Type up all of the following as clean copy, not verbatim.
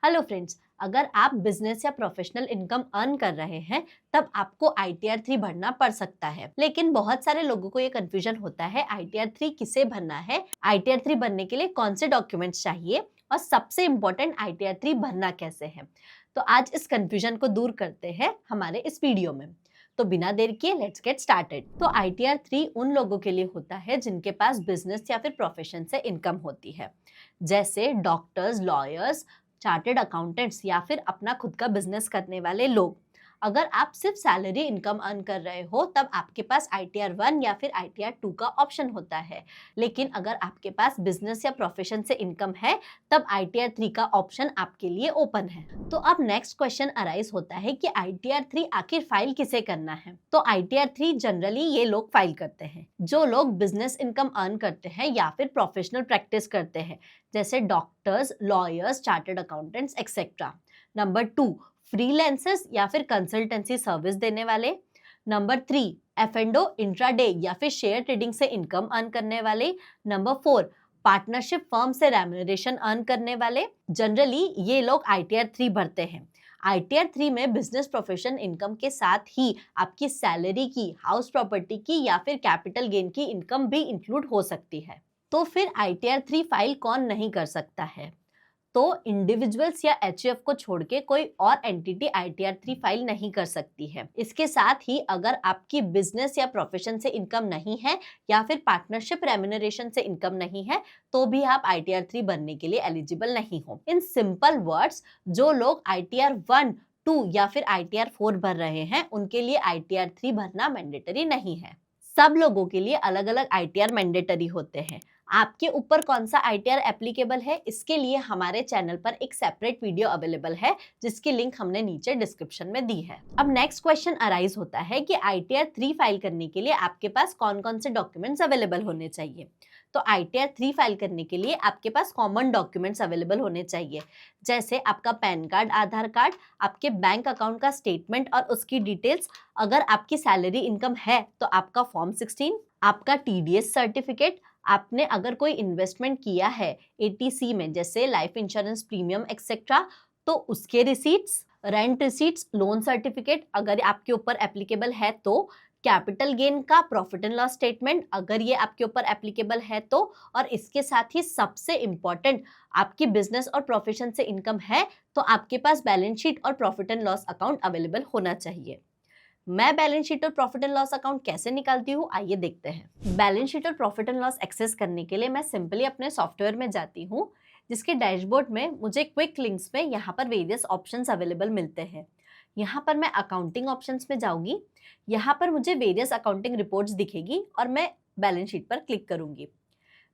Hello friends, अगर आप business या प्रोफेशनल इनकम अर्न कर रहे हैं तब आपको ITR 3 भरना पड़ सकता है। लेकिन बहुत सारे लोगों को ये कंफ्यूजन होता है ITR 3 किसे भरना है, ITR 3 भरने के लिए कौन से डॉक्यूमेंट्स चाहिए और सबसे इम्पोर्टेंट ITR 3 भरना कैसे है। तो आज इस कंफ्यूजन को दूर करते हैं हमारे इस वीडियो में। तो बिना देर किए लेट्स गेट स्टार्टेड। तो ITR 3 उन लोगों के लिए होता है जिनके पास बिजनेस या फिर प्रोफेशन से इनकम होती है, जैसे डॉक्टर्स, लॉयर्स, चार्टर्ड अकाउंटेंट्स या फिर अपना खुद का बिजनेस करने वाले लोग। अगर आप सिर्फ सैलरी इनकम अर्न कर रहे हो तब आपके पास ITR 1 या फिर ITR 2 का ऑप्शन होता है। लेकिन अगर आपके पास बिजनेस या प्रोफेशन से इनकम है तब ITR 3 का ऑप्शन आपके लिए ओपन है। तो अब नेक्स्ट क्वेश्चन अराइज होता है कि ITR 3 आखिर फाइल किसे करना है। तो ITR 3 जनरली ये लोग फाइल करते हैं जो लोग बिजनेस इनकम अर्न करते हैं या फिर प्रोफेशनल प्रैक्टिस करते हैं, जैसे doctors, lawyers, chartered accountants etcetera. Number 2, freelancers या फिर कंसल्टेंसी सर्विस देने वाले। नंबर 3, F&O, इंट्राडे या फिर शेयर ट्रेडिंग से इनकम अर्न करने वाले। नंबर 4, पार्टनरशिप फर्म से रेम्युनरेशन अर्न करने वाले। जनरली ये लोग ITR 3 भरते हैं। ITR 3 में बिजनेस प्रोफेशन इनकम के साथ ही आपकी सैलरी की, हाउस प्रॉपर्टी की या फिर कैपिटल गेन की इनकम भी इंक्लूड हो सकती है। तो फिर ITR 3 फाइल कौन नहीं कर सकता है? तो इंडिविजुअल्स या HUF को छोड़ के कोई और एंटिटी ITR 3 फाइल नहीं कर सकती है। इसके साथ ही अगर आपकी बिजनेस या प्रोफेशन से इनकम नहीं है या फिर पार्टनरशिप रेम्युनरेशन से इनकम नहीं है तो भी आप ITR 3 बनने के लिए एलिजिबल नहीं हो। इन सिंपल वर्ड्स, जो लोग ITR 1, 2 या फिर ITR 4 भर रहे हैं उनके लिए ITR 3 भरना मैंडेटरी नहीं है। सब लोगों के लिए अलग अलग ITR मैंडेटरी होते हैं। आपके ऊपर कौन सा ITR एप्लीकेबल है, इसके लिए हमारे चैनल पर एक सेपरेट वीडियो अवेलेबल है जिसकी लिंक हमने नीचे डिस्क्रिप्शन में दी है। अब नेक्स्ट क्वेश्चन अराइज होता है कि ITR 3 फाइल करने के लिए आपके पास कौन कौन से डॉक्यूमेंट्स अवेलेबल होने चाहिए। तो ITR 3 फाइल करने के लिए आपके पास कॉमन डॉक्यूमेंट्स अवेलेबल होने चाहिए, जैसे आपका पैन कार्ड, आधार कार्ड, आपके बैंक अकाउंट का स्टेटमेंट और उसकी डिटेल्स। अगर आपकी सैलरी इनकम है तो आपका फॉर्म 16, आपका TDS सर्टिफिकेट, आपने अगर कोई इन्वेस्टमेंट किया है ATC में, जैसे लाइफ इंश्योरेंस प्रीमियम एक्सेट्रा, तो उसके receipts, rent receipts, loan certificate अगर आपके ऊपर एप्लीकेबल है तो, कैपिटल गेन का प्रॉफिट एंड लॉस स्टेटमेंट अगर ये आपके ऊपर एप्लीकेबल है तो, और इसके साथ ही सबसे इंपॉर्टेंट, आपकी बिजनेस और प्रोफेशन से इनकम है तो आपके पास बैलेंस शीट और profit and loss account available होना चाहिए। मैं बैलेंस शीट और प्रॉफिट एंड लॉस अकाउंट कैसे निकालती हूँ, आइए देखते हैं। बैलेंस शीट और प्रॉफिट एंड लॉस एक्सेस करने के लिए मैं सिंपली अपने सॉफ्टवेयर में जाती हूँ, जिसके डैशबोर्ड में मुझे क्विक लिंक्स में यहाँ पर वेरियस ऑप्शंस अवेलेबल मिलते हैं। यहाँ पर मैं अकाउंटिंग ऑप्शंस में जाऊंगी। यहाँ पर मुझे वेरियस अकाउंटिंग रिपोर्ट्स दिखेगी और मैं बैलेंस शीट पर क्लिक करूंगी।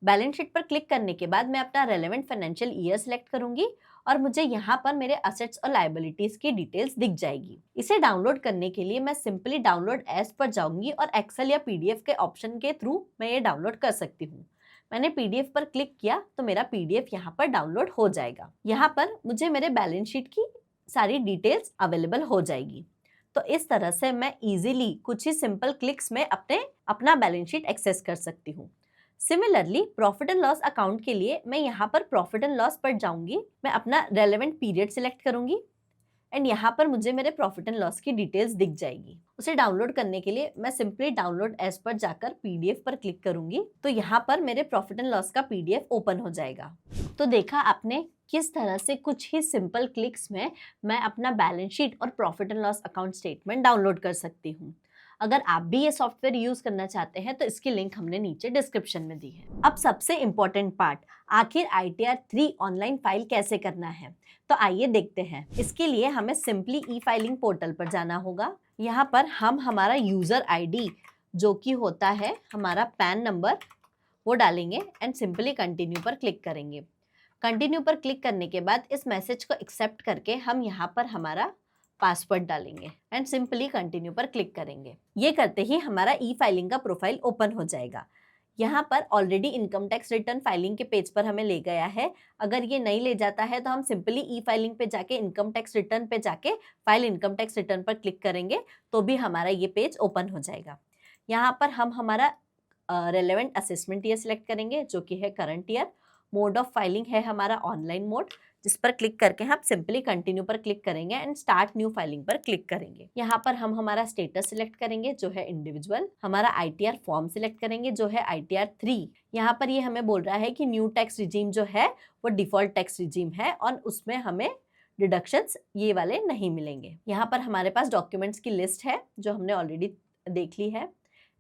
बैलेंस शीट पर क्लिक करने के बाद मैं अपना रेलेवेंट फाइनेंशियल ईयर सेलेक्ट करूंगी और मुझे यहाँ पर मेरे असेट्स और लायबिलिटीज की डिटेल्स दिख जाएगी। इसे डाउनलोड करने के लिए मैं सिंपली डाउनलोड एज पर जाऊंगी और एक्सेल या PDF के ऑप्शन के थ्रू मैं ये डाउनलोड कर सकती हूँ। मैंने PDF पर क्लिक किया तो मेरा PDF यहाँ पर डाउनलोड हो जाएगा। यहाँ पर मुझे मेरे बैलेंस शीट की सारी डिटेल्स अवेलेबल हो जाएगी। तो इस तरह से मैं इजीली कुछ ही सिंपल क्लिक्स में अपना बैलेंस शीट एक्सेस कर सकती हूँ। Similarly profit and loss account के लिए मैं यहाँ पर प्रॉफिट एंड लॉस पर जाऊंगी, मैं अपना रेलेवेंट पीरियड सिलेक्ट करूंगी एंड यहाँ पर मुझे मेरे प्रॉफिट एंड लॉस की डिटेल्स दिख जाएगी। उसे डाउनलोड करने के लिए मैं सिंपली डाउनलोड एज पर जाकर PDF पर क्लिक करूंगी तो यहाँ पर मेरे प्रॉफिट एंड लॉस का PDF ओपन हो जाएगा। तो देखा आपने किस तरह से कुछ ही सिंपल क्लिक्स में मैं अपना बैलेंस शीट और profit and loss account statement download कर सकती हूँ। अगर आप भी ये सॉफ्टवेयर यूज करना चाहते हैं तो इसकी लिंक हमने नीचे डिस्क्रिप्शन में दी है। अब सबसे इम्पोर्टेंट पार्ट, आखिर ITR 3 ऑनलाइन फाइल कैसे करना है, तो आइए देखते हैं। इसके लिए हमें सिंपली E-फाइलिंग पोर्टल पर जाना होगा। यहाँ पर हम हमारा यूजर ID, जो कि होता है हमारा पैन नंबर, वो डालेंगे एंड सिंपली कंटिन्यू पर क्लिक करेंगे। कंटिन्यू पर क्लिक करने के बाद इस मैसेज को एक्सेप्ट करके हम यहाँ पर हमारा पासवर्ड डालेंगे एंड सिंपली कंटिन्यू पर क्लिक करेंगे। ये करते ही हमारा E-फाइलिंग का प्रोफाइल ओपन हो जाएगा। यहाँ पर already income tax return filing के पेज पर हमें ले गया है। अगर ये नहीं ले जाता है तो हम सिंपली E-फाइलिंग पे जाके इनकम टैक्स रिटर्न पे जाके फाइल इनकम टैक्स रिटर्न पर क्लिक करेंगे तो भी हमारा ये पेज ओपन हो जाएगा। यहाँ पर हम हमारा रेलेवेंट असेसमेंट ईयर सिलेक्ट करेंगे जो कि है current year. Mode of filing है हमारा ऑनलाइन मोड, जिस पर क्लिक करके हम सिंपली कंटिन्यू पर क्लिक करेंगे एंड स्टार्ट न्यू फाइलिंग पर क्लिक करेंगे। यहाँ पर हम हमारा स्टेटस सिलेक्ट करेंगे जो है इंडिविजुअल, हमारा ITR फॉर्म सिलेक्ट करेंगे जो है ITR 3। यहाँ पर ये हमें बोल रहा है कि न्यू टैक्स रिजीम जो है वो डिफॉल्ट टैक्स रिजीम है और उसमें हमें डिडक्शंस ये वाले नहीं मिलेंगे। यहाँ पर हमारे पास डॉक्यूमेंट्स की लिस्ट है जो हमने ऑलरेडी देख ली है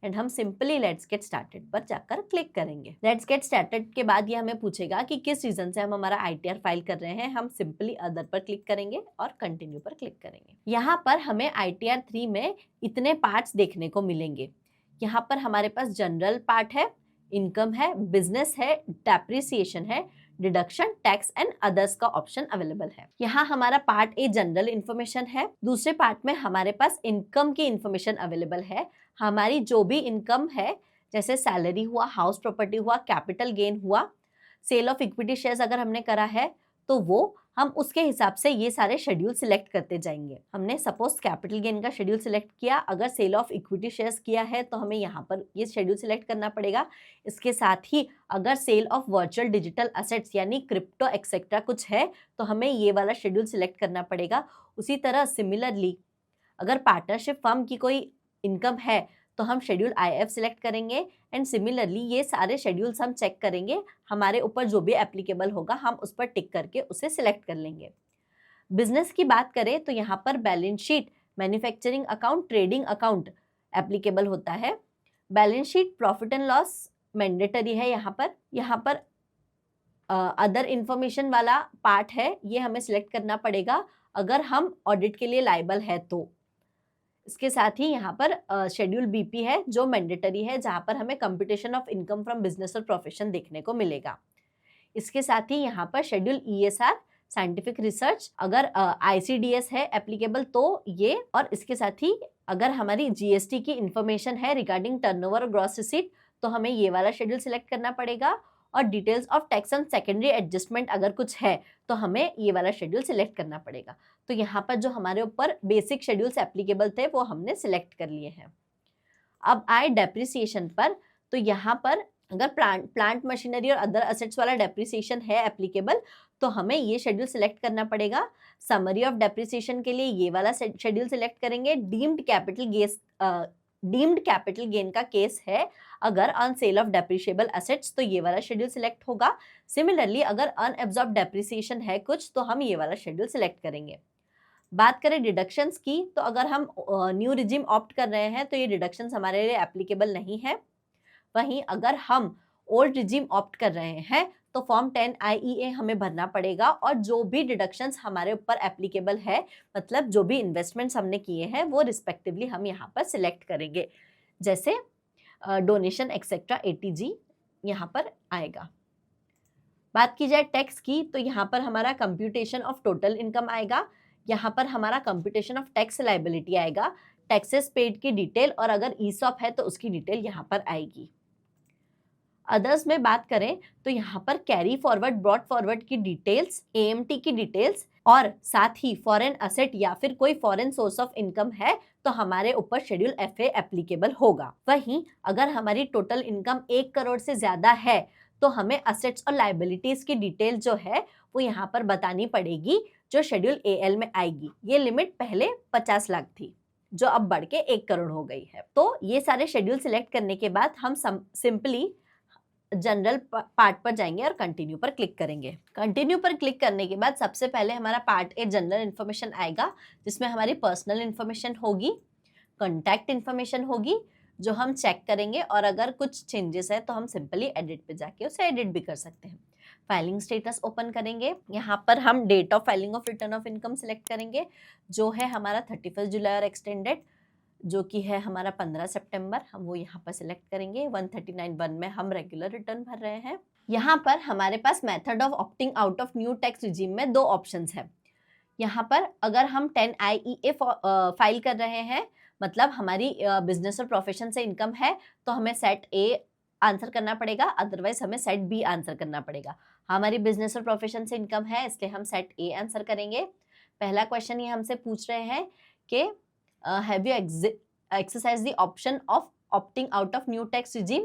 एंड हम सिंपली लेट्स गेट स्टार्टेड पर जाकर क्लिक करेंगे। लेट्स गेट स्टार्टेड के बाद ये हमें पूछेगा कि किस रीजन से हम हमारा ITR फाइल कर रहे हैं। हम सिंपली अदर पर क्लिक करेंगे और कंटिन्यू पर क्लिक करेंगे। यहाँ पर हमें ITR 3 में इतने पार्ट्स देखने को मिलेंगे। यहाँ पर हमारे पास जनरल पार्ट है, इनकम है, बिजनेस है, डेप्रिसिएशन है, डिडक्शन, टैक्स एंड अदर्स का ऑप्शन अवेलेबल है। यहाँ हमारा पार्ट ए जनरल इन्फॉर्मेशन है। दूसरे पार्ट में हमारे पास इनकम की इन्फॉर्मेशन अवेलेबल है। हमारी जो भी इनकम है जैसे सैलरी हुआ, हाउस प्रॉपर्टी हुआ, कैपिटल गेन हुआ, सेल ऑफ इक्विटी शेयर्स अगर हमने करा है तो वो हम उसके हिसाब से ये सारे शेड्यूल सिलेक्ट करते जाएंगे। हमने सपोज कैपिटल गेन का शेड्यूल सिलेक्ट किया, अगर सेल ऑफ इक्विटी शेयर्स किया है तो हमें यहाँ पर ये शेड्यूल सिलेक्ट करना पड़ेगा। इसके साथ ही अगर sale of virtual digital assets यानी क्रिप्टो एक्सेट्रा कुछ है तो हमें ये वाला शेड्यूल सिलेक्ट करना पड़ेगा। उसी तरह सिमिलरली अगर पार्टनरशिप फर्म की कोई इनकम है तो हम शेड्यूल IF सिलेक्ट करेंगे एंड सिमिलरली ये सारे शेड्यूल्स हम चेक करेंगे, हमारे ऊपर जो भी एप्लीकेबल होगा हम उस पर टिक करके उसे सिलेक्ट कर लेंगे। बिजनेस की बात करें तो यहाँ पर balance sheet, manufacturing account, trading account applicable होता है। Balance sheet, profit and loss mandatory है। यहाँ पर अदर इंफॉर्मेशन वाला पार्ट है, ये हमें सिलेक्ट करना पड़ेगा अगर हम ऑडिट के लिए लायबल है तो। इसके साथ ही यहाँ पर शेड्यूल BP है जो मैंडेटरी है, जहाँ पर हमें computation of income from business और प्रोफेशन देखने को मिलेगा। इसके साथ ही यहाँ पर शेड्यूल ESR, साइंटिफिक रिसर्च, अगर ICDS है एप्लीकेबल तो ये, और इसके साथ ही अगर हमारी GST की इंफॉर्मेशन है रिगार्डिंग टर्नओवर और ग्रॉस रिसीट तो हमें ये वाला शेड्यूल सिलेक्ट करना पड़ेगा। और details of tax and secondary adjustment अगर कुछ है तो हमें ये वाला शेड्यूल सिलेक्ट करना पड़ेगा। तो यहाँ पर जो हमारे ऊपर बेसिक शेड्यूल्स एप्लीकेबल थे वो हमने सिलेक्ट कर लिए हैं। अब आए डेप्रिसिएशन पर, तो यहाँ पर अगर प्लांट मशीनरी और अदर असेट्स वाला डेप्रिसिएशन है एप्लीकेबल तो हमें ये शेड्यूल सिलेक्ट करना पड़ेगा। समरी ऑफ डेप्रिसिएशन के लिए ये वाला शेड्यूल सिलेक्ट करेंगे। डीम्ड कैपिटल गेन का केस है अगर on sale of depreciable assets तो ये वाला शेड्यूल सिलेक्ट होगा। सिमिलरली अगर अनएब्जॉर्ब डेप्रिसिएशन है कुछ तो हम ये वाला शेड्यूल सिलेक्ट करेंगे। बात करें डिडक्शंस की तो अगर हम न्यू रिजीम ऑप्ट कर रहे हैं तो ये डिडक्शंस हमारे लिए एप्लीकेबल नहीं है। वहीं अगर हम ओल्ड रिजीम ऑप्ट कर रहे हैं तो फॉर्म 10 IEA हमें भरना पड़ेगा और जो भी डिडक्शंस हमारे ऊपर एप्लीकेबल है, मतलब जो भी इन्वेस्टमेंट्स हमने किए हैं वो रिस्पेक्टिवली हम यहाँ पर सिलेक्ट करेंगे। जैसे डोनेशन एक्सेट्रा ATG यहाँ पर आएगा। बात की जाए टैक्स की तो यहाँ पर हमारा कंप्यूटेशन ऑफ टोटल इनकम आएगा। यहाँ पर हमारा कंप्यूटेशन ऑफ टैक्स लायबिलिटी आएगा, टैक्सेस पेड की डिटेल, और अगर ESOP है तो उसकी डिटेल यहाँ पर आएगी। अदर्स में बात करें तो यहाँ पर कैरी फॉरवर्ड, ब्रॉट फॉरवर्ड की डिटेल्स, AMT की डिटेल्स, और साथ ही फॉरेन असेट या फिर कोई फॉरेन सोर्स ऑफ इनकम है तो हमारे ऊपर शेड्यूल FA एप्लीकेबल होगा। वहीं अगर हमारी टोटल इनकम 1 करोड़ से ज्यादा है तो हमें असेट्स और लायबिलिटीज की डिटेल जो है वो यहाँ पर बतानी पड़ेगी, जो शेड्यूल AL में आएगी। ये लिमिट पहले 50 लाख थी जो अब बढ़ के 1 करोड़ हो गई है। तो ये सारे शेड्यूल सिलेक्ट करने के बाद हम सिंपली जनरल पार्ट पर जाएंगे और कंटिन्यू पर क्लिक करेंगे। कंटिन्यू पर क्लिक करने के बाद सबसे पहले हमारा पार्ट ए जनरल इन्फॉर्मेशन आएगा, जिसमें हमारी पर्सनल इन्फॉर्मेशन होगी, कॉन्टैक्ट इन्फॉर्मेशन होगी जो हम चेक करेंगे, और अगर कुछ चेंजेस है तो हम सिंपली एडिट पे जाके उसे एडिट भी कर सकते हैं। फाइलिंग स्टेटस ओपन करेंगे। यहाँ पर हम date of filing of return of income select करेंगे जो है हमारा 31 जुलाई और एक्सटेंडेड, जो कि है हमारा 15 सितंबर, हम वो यहाँ पर सिलेक्ट करेंगे। 139(1) में हम रेगुलर रिटर्न भर रहे हैं। यहाँ पर हमारे पास method of opting out of new tax regime में 2 ऑप्शंस हैं। यहाँ पर अगर हम 10 IEA फाइल कर रहे हैं, मतलब हमारी बिजनेस और प्रोफेशन से इनकम है, तो हमें सेट A आंसर करना पड़ेगा, अदरवाइज हमें सेट B आंसर करना पड़ेगा। हमारी बिजनेस और प्रोफेशन से इनकम है इसलिए हम सेट A आंसर करेंगे। पहला क्वेश्चन ये हमसे पूछ रहे हैं कि have you exercised the option of opting out of new tax regime?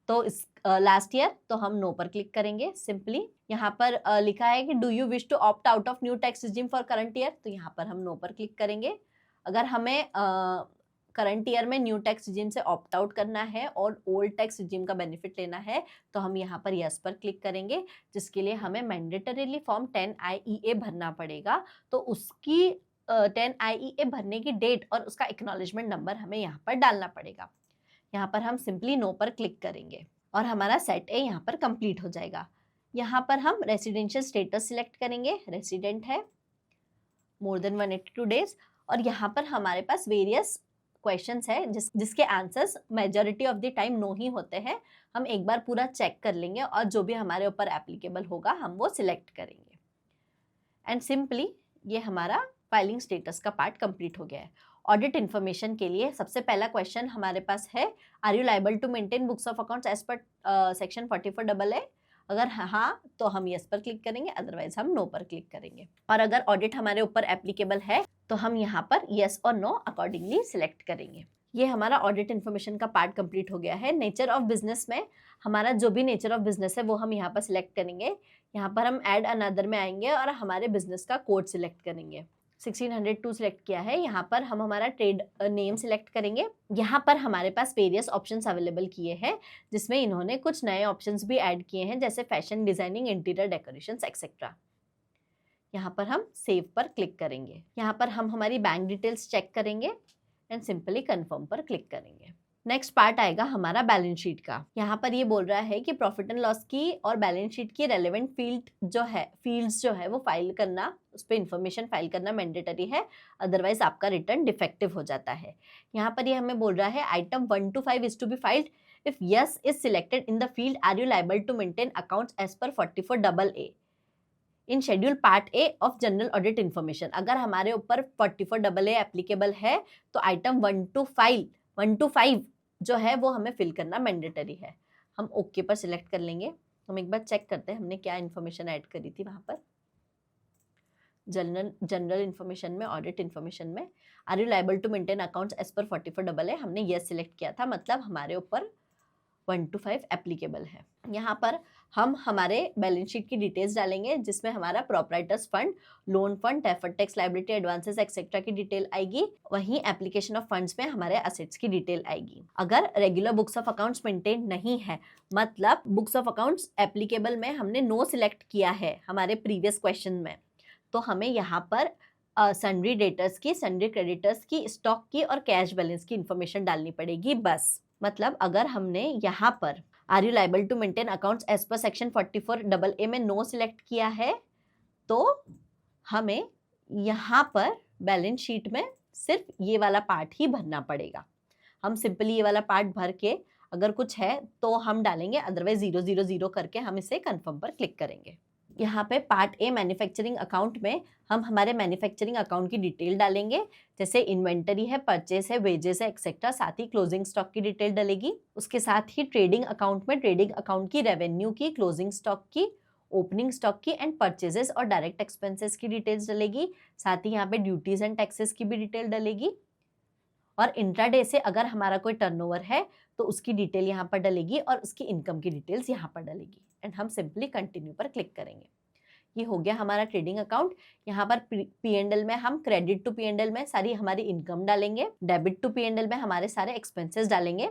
तो इस लास्ट ईयर, तो हम नो पर क्लिक करेंगे सिंपली। यहाँ पर लिखा है कि do you wish to opt out of new tax regime for current year, तो यहाँ पर हम नो पर क्लिक करेंगे। अगर हमें करंट ईयर में न्यू टैक्स रिजीम से ऑप्ट आउट करना है और ओल्ड टैक्स रिजीम का बेनिफिट लेना है, तो हम यहाँ पर यस पर क्लिक करेंगे, जिसके लिए हमें मैंडेटरीली फॉर्म 10 IEA भरना पड़ेगा। तो उसकी 10 IEA भरने की डेट और उसका एक्नॉलेजमेंट नंबर हमें यहाँ पर डालना पड़ेगा। यहाँ पर हम सिंपली नो पर क्लिक करेंगे और हमारा सेट ए यहाँ पर कंप्लीट हो जाएगा। यहाँ पर हम रेसिडेंशियल स्टेटस सिलेक्ट करेंगे, रेसिडेंट है, मोर देन 182 डेज, और यहाँ पर हमारे पास वेरियस क्वेश्चंस है जिसके answers majority of the time no ही होते हैं। हम एक बार पूरा चेक कर लेंगे और जो भी हमारे ऊपर एप्लीकेबल होगा हम वो सिलेक्ट करेंगे। एंड सिंपली ये हमारा फाइलिंग स्टेटस का पार्ट कंप्लीट हो गया है। ऑडिट इन्फॉर्मेशन के लिए सबसे पहला क्वेश्चन हमारे पास है, are you liable to maintain books of accounts as per section 44AA? अगर हाँ तो हम यस पर क्लिक करेंगे, अदरवाइज हम नो पर क्लिक करेंगे। और अगर ऑडिट हमारे ऊपर एप्लीकेबल है तो हम यहाँ पर यस और नो अकॉर्डिंगली सिलेक्ट करेंगे। ये हमारा ऑडिट इन्फॉर्मेशन का पार्ट कंप्लीट हो गया है। नेचर ऑफ बिजनेस में हमारा जो भी नेचर ऑफ बिजनेस है वो हम यहाँ पर सिलेक्ट करेंगे। यहाँ पर हम ऐड अनदर में आएंगे और हमारे बिजनेस का कोड सिलेक्ट करेंगे। 1602 सिलेक्ट किया है। यहाँ पर हम हमारा ट्रेड नेम सिलेक्ट करेंगे। यहाँ पर हमारे पास वेरियस ऑप्शंस अवेलेबल किए हैं, जिसमें इन्होंने कुछ नए ऑप्शंस भी ऐड किए हैं, जैसे fashion designing, interior decorations etcetera. यहाँ पर हम सेव पर क्लिक करेंगे। यहाँ पर हम हमारी बैंक डिटेल्स चेक करेंगे एंड सिंपली कंफर्म पर क्लिक करेंगे। नेक्स्ट पार्ट आएगा हमारा बैलेंस शीट का। यहाँ पर ये बोल रहा है कि प्रॉफिट एंड लॉस की और बैलेंस शीट की रेलेवेंट फील्ड्स जो है वो फाइल करना, उस पर इंफॉर्मेशन फाइल करना मैंडेटरी है, अदरवाइज आपका रिटर्न डिफेक्टिव हो जाता है। यहाँ पर ये हमें बोल रहा है item 1 to 5 is to be filed if yes is selected in the field are you liable to maintain accounts as per 44AA in schedule part A of general audit information. अगर हमारे ऊपर 44AA एप्लीकेबल है तो item 1 to 5 जो है वो हमें fill करना मैंडेटरी है। हम ओके पर सिलेक्ट कर लेंगे। हम एक बार चेक करते हैं हमने क्या इन्फॉर्मेशन ऐड करी थी वहाँ पर। जनरल इन्फॉर्मेशन में, ऑडिट इन्फॉर्मेशन में are you liable to maintain accounts as per 44AA हमने यस सिलेक्ट किया था, मतलब हमारे ऊपर 1 to 5 एप्लीकेबल है। यहाँ पर हम हमारे बैलेंस शीट की डिटेल्स डालेंगे, जिसमें हमारा proprietors fund, loan fund, deferred tax liability, advances etcetera की डिटेल आएगी। वहीं एप्लीकेशन ऑफ फंड्स में हमारे असेट्स की डिटेल आएगी। अगर regular books of accounts maintain नहीं है, मतलब बुक्स ऑफ अकाउंट्स एप्लीकेबल में हमने नो सिलेक्ट किया है हमारे प्रीवियस क्वेश्चन में, तो हमें यहाँ पर सन्ड्री डेटर्स की, सन्ड्री क्रेडिटर्स की, स्टॉक की और कैश बैलेंस की इंफॉर्मेशन डालनी पड़ेगी बस। मतलब अगर हमने यहाँ पर are you liable to maintain accounts as per section 44AA में नो सिलेक्ट किया है, तो हमें यहाँ पर बैलेंस शीट में सिर्फ ये वाला पार्ट ही भरना पड़ेगा। हम सिंपली ये वाला पार्ट भर के अगर कुछ है तो हम डालेंगे, अदरवाइज 000 करके हम इसे कंफर्म पर क्लिक करेंगे। यहाँ पे पार्ट ए मैन्युफैक्चरिंग अकाउंट में हम हमारे मैन्युफैक्चरिंग अकाउंट की डिटेल डालेंगे, जैसे इन्वेंटरी है, परचेस है, वेजेस है एक्सेट्रा, साथ ही क्लोजिंग स्टॉक की डिटेल डलेगी। उसके साथ ही ट्रेडिंग अकाउंट में ट्रेडिंग अकाउंट की, रेवेन्यू की, क्लोजिंग स्टॉक की, ओपनिंग स्टॉक की एंड परचेजेस और डायरेक्ट एक्सपेंसेस की डिटेल्स डलेगी। साथ ही यहाँ पे ड्यूटीज एंड टैक्सेस की भी डिटेल डलेगी। और इंट्राडे से अगर हमारा कोई टर्नओवर है तो उसकी डिटेल यहाँ पर डलेगी और उसकी इनकम की डिटेल्स यहाँ पर डलेगी। एंड हम सिंपली कंटिन्यू पर क्लिक करेंगे। ये हो गया हमारा ट्रेडिंग अकाउंट। यहाँ पर P&L में हम क्रेडिट टू P&L में सारी हमारी इनकम डालेंगे, डेबिट टू P&L में हमारे सारे एक्सपेंसेस डालेंगे,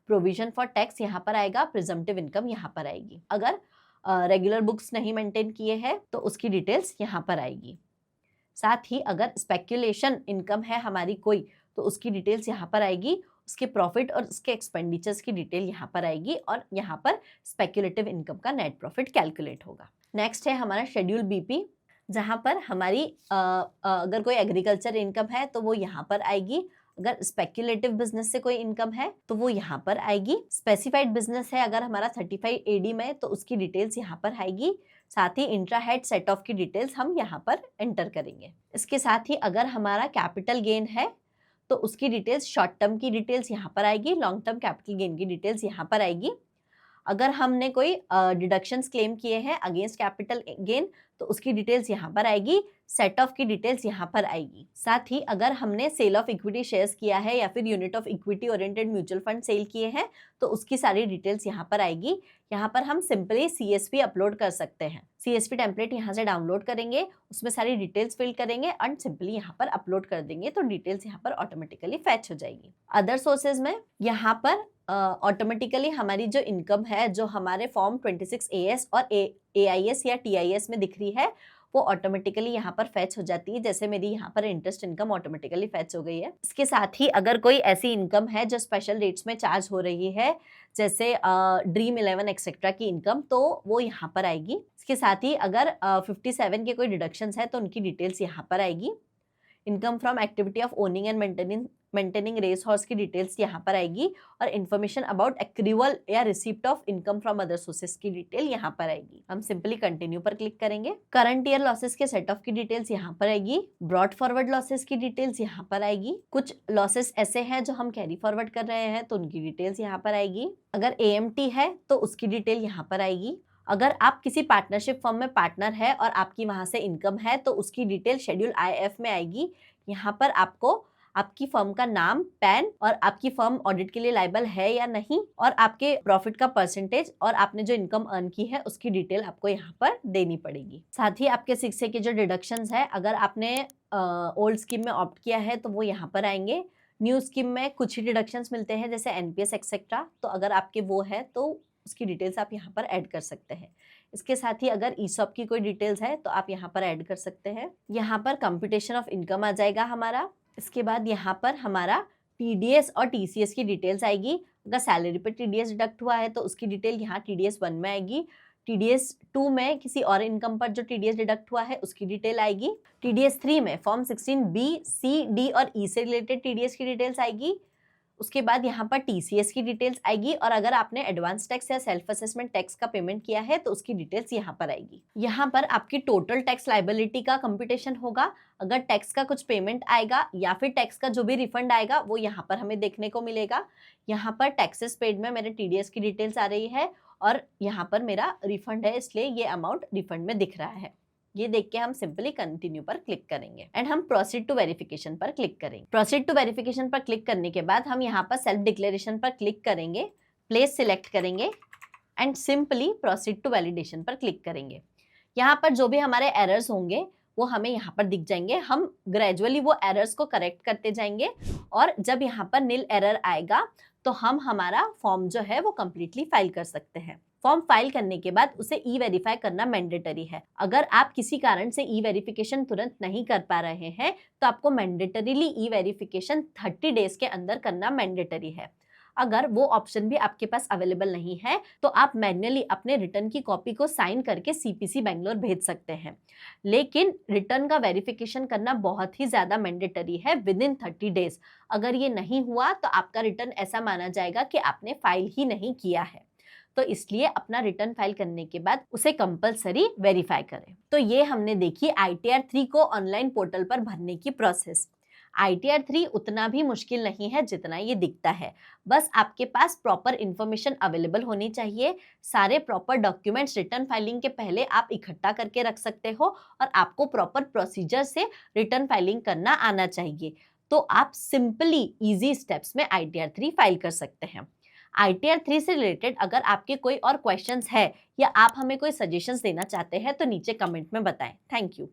प्रोविजन फॉर टैक्स यहाँ पर आएगा, प्रिजम्पटिव इनकम यहाँ पर आएगी। अगर रेगुलर बुक्स नहीं मेंटेन किए हैं तो उसकी डिटेल्स यहाँ पर आएगी। साथ ही अगर स्पेक्यूलेशन इनकम है हमारी कोई तो उसकी डिटेल्स यहाँ पर आएगी, उसके प्रॉफिट और उसके एक्सपेंडिचर्स की डिटेल यहाँ पर आएगी और यहाँ पर स्पेक्यूलेटिव इनकम का नेट प्रॉफिट कैलकुलेट होगा। नेक्स्ट है हमारा शेड्यूल बीपी, जहाँ पर हमारी अगर कोई एग्रीकल्चर इनकम है तो वो यहाँ पर आएगी, अगर स्पेक्यूलेटिव बिजनेस से कोई इनकम है तो वो यहाँ पर आएगी, स्पेसिफाइड बिजनेस है अगर हमारा 35 AD में तो उसकी डिटेल्स यहाँ पर आएगी। साथ ही इंट्रा हेड सेट ऑफ की डिटेल्स हम यहाँ पर एंटर करेंगे। इसके साथ ही अगर हमारा कैपिटल गेन है तो उसकी डिटेल्स, शॉर्ट टर्म की डिटेल्स यहाँ पर आएगी, लॉन्ग टर्म कैपिटल गेन की डिटेल्स यहाँ पर आएगी। अगर हमने कोई डिडक्शंस क्लेम किए हैं अगेंस्ट कैपिटल गेन तो उसकी डिटेल्स यहाँ पर आएगी। सेट ऑफ की डिटेल्स यहाँ पर आएगी। साथ ही अगर हमने सेल ऑफ इक्विटी शेयर्स किया है या फिर unit of equity oriented mutual fund sale किए हैं तो उसकी सारी डिटेल्स यहाँ पर आएगी। यहाँ पर हम सिंपली CSV अपलोड कर सकते हैं। CSV टेम्पलेट यहाँ से डाउनलोड करेंगे, उसमें सारी डिटेल्स फिल करेंगे एंड सिंपली यहाँ पर अपलोड कर देंगे तो डिटेल्स यहाँ पर ऑटोमेटिकली फैच हो जाएगी। अदर सोर्सेज में यहाँ पर ऑटोमेटिकली हमारी जो इनकम है जो हमारे फॉर्म 26AS और AIS या TIS में दिख रही है वो ऑटोमेटिकली यहाँ पर फैच हो जाती है। जैसे मेरी यहाँ पर इंटरेस्ट इनकम ऑटोमेटिकली फैच हो गई है। इसके साथ ही अगर कोई ऐसी इनकम है जो स्पेशल रेट्स में चार्ज हो रही है जैसे ड्रीम 11 एक्सेट्रा की इनकम तो वो यहाँ पर आएगी। इसके साथ ही अगर 57 के कोई डिडक्शंस है तो उनकी डिटेल्स यहाँ पर आएगी। Income from activity of owning and maintaining race horse की डिटेल्स यहाँ पर आएगी और इन्फॉर्मेशन अबाउट एक्रूवल या receipt of income from other sources की डिटेल यहाँ पर आएगी। हम सिंपली कंटिन्यू पर क्लिक करेंगे। करंट ईयर लॉसेस के सेट ऑफ की डिटेल्स यहाँ पर आएगी। ब्रॉड फॉरवर्ड लॉसेस की डिटेल्स यहाँ पर आएगी। कुछ लॉसेस ऐसे हैं जो हम कैरी फॉरवर्ड कर रहे हैं तो उनकी डिटेल्स यहाँ पर आएगी। अगर AMT है तो उसकी डिटेल यहाँ पर आएगी। अगर आप किसी पार्टनरशिप फर्म में पार्टनर है और आपकी वहां से इनकम है तो उसकी डिटेल शेड्यूल IF में आएगी। यहाँ पर आपको आपकी फर्म का नाम, पैन और आपकी फर्म ऑडिट के लिए लायबल है या नहीं और आपके प्रॉफिट का परसेंटेज और आपने जो इनकम अर्न की है उसकी डिटेल आपको यहाँ पर देनी पड़ेगी। साथ ही आपके 6A के जो डिडक्शंस है अगर आपने ओल्ड स्कीम में ऑप्ट किया है तो वो यहाँ पर आएंगे। न्यू स्कीम में कुछ ही डिडक्शंस मिलते हैं जैसे NPS एक्सेट्रा, तो अगर आपके वो है तो उसकी डिटेल्स आप यहाँ पर ऐड कर सकते हैं। इसके साथ ही अगर ESOP की कोई डिटेल्स है तो आप यहाँ पर ऐड कर सकते हैं। यहाँ पर कंप्यूटेशन ऑफ इनकम आ जाएगा हमारा। इसके बाद यहाँ पर हमारा TDS और TCS की डिटेल्स आएगी। अगर सैलरी पर TDS डिडक्ट हुआ है तो उसकी डिटेल यहाँ TDS 1 में आएगी। TDS 2 में किसी और इनकम पर जो TDS डिडक्ट हुआ है उसकी डिटेल आएगी। TDS 3 में फॉर्म 16B, C, D और E से रिलेटेड TDS की डिटेल्स आएगी। उसके बाद यहाँ पर TCS की डिटेल्स आएगी और अगर आपने एडवांस टैक्स या सेल्फ असेसमेंट टैक्स का पेमेंट किया है तो उसकी डिटेल्स यहाँ पर आएगी। यहाँ पर आपकी टोटल टैक्स लायबिलिटी का कंप्यूटेशन होगा। अगर टैक्स का कुछ पेमेंट आएगा या फिर टैक्स का जो भी रिफंड आएगा वो यहाँ पर हमें देखने को मिलेगा। यहाँ पर टैक्सेस पेड में मेरे TDS की डिटेल्स आ रही है और यहाँ पर मेरा रिफंड है इसलिए ये अमाउंट रिफंड में दिख रहा है। ये देख के हम सिंपली कंटिन्यू पर क्लिक करेंगे एंड हम प्रोसीड टू वेरिफिकेशन पर क्लिक करेंगे। प्रोसीड टू वेरिफिकेशन पर क्लिक करने के बाद हम यहाँ पर सेल्फ डिक्लेरेशन पर क्लिक करेंगे, प्लेस सिलेक्ट करेंगे and simply proceed to validation पर क्लिक करेंगे। यहाँ पर जो भी हमारे एरर्स होंगे वो हमें यहाँ पर दिख जाएंगे। हम ग्रेजुअली वो एरर्स को करेक्ट करते जाएंगे और जब यहाँ पर नील एरर आएगा तो हम हमारा फॉर्म जो है वो कंप्लीटली फाइल कर सकते हैं। फॉर्म फाइल करने के बाद उसे ई-वेरीफाई करना मैंडेटरी है। अगर आप किसी कारण से ई-वेरिफिकेशन तुरंत नहीं कर पा रहे हैं तो आपको मैंडेटरीली ई-वेरिफिकेशन 30 डेज के अंदर करना मैंडेटरी है। अगर वो ऑप्शन भी आपके पास अवेलेबल नहीं है तो आप मैन्युअली अपने रिटर्न की कॉपी को साइन करके CPC बेंगलोर भेज सकते हैं, लेकिन रिटर्न का वेरिफिकेशन करना बहुत ही ज्यादा मैंडेटरी है विद इन 30 डेज। अगर ये नहीं हुआ तो आपका रिटर्न ऐसा माना जाएगा कि आपने फाइल ही नहीं किया है, तो इसलिए अपना रिटर्न फाइल करने के बाद उसे कंपलसरी वेरीफाई करें। तो ये हमने देखी ITR 3 को ऑनलाइन पोर्टल पर भरने की प्रोसेस। ITR 3 उतना भी मुश्किल नहीं है जितना ये दिखता है। बस आपके पास प्रॉपर इंफॉर्मेशन अवेलेबल होनी चाहिए। सारे प्रॉपर डॉक्यूमेंट्स रिटर्न फाइलिंग के पहले आप इकट्ठा करके रख सकते हो और आपको प्रॉपर प्रोसीजर से रिटर्न फाइलिंग करना आना चाहिए। तो आप सिंपली इजी स्टेप्स में ITR 3 फाइल कर सकते हैं। ITR 3 से रिलेटेड अगर आपके कोई और क्वेश्चंस है या आप हमें कोई सजेशंस देना चाहते हैं तो नीचे कमेंट में बताएं। Thank you.